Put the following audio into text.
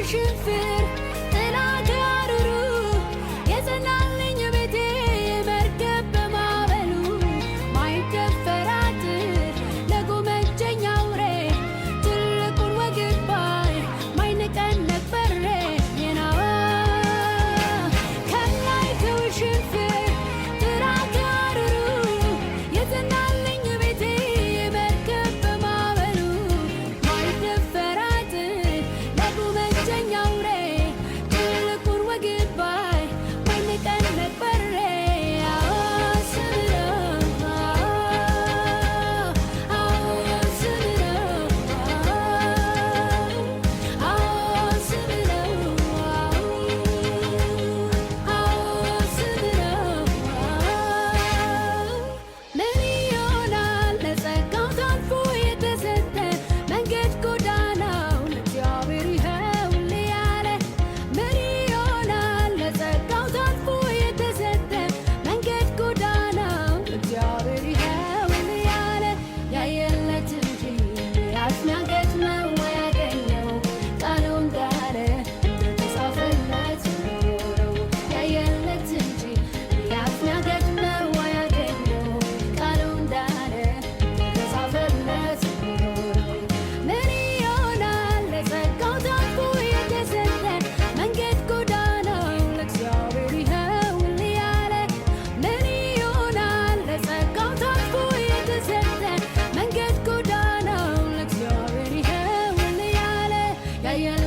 ሽንፍር ጥላ ጋርሩ የጸናልኝ ቤቴ መርከብ በማዕበሉ ማይደፈር አጥር ለጎመጀኝ አውሬ ትልቁን ወግድ ባይ ማይነቀነቅ በሬ የናዋ ከላይ ከውሽንፍር ጥላ ጋርሩ የጸናልኝ ቤቴ መርከብ በማዕበሉ ማይደፈር አጥር ለጎመጀኝ አውሬ ትልቁን ወግድ ባይ ማይነቀነቅ በሬ ምን ይሆናል ለጸጋው ታልፎ የተሰጠ መንገድ ጎዳናው ለእግዚአብሔር ይኸውልህ ያለ ምን ይሆናል ለጸጋው ታልፎ የተሰጠ መንገድ ጎዳናው ለእግዚአብሔር ይኸውልህ ያለ ያየለት እንጂ ያስሚያገጥመው ያገኘው ቃሉ እንዳለ እንደተጻፈለት ኖረው ያየለት እንጂ ያስሚያገጥመው ያገኘው ቃሉ እንዳለ እንደተጻፈለት ኖረው ምን ይሆናል ለጸጋው ታልፎ የተሰጠ መንገድ ጎዳናው ለእግዚአብሔር ይኸውልህ ያለ ምን ይሆናል ለጸጋው ታልፎ የተሰጠ መንገድ ጎዳናው ለእግዚአብሔር ይኸውልህ ያለ ያየለት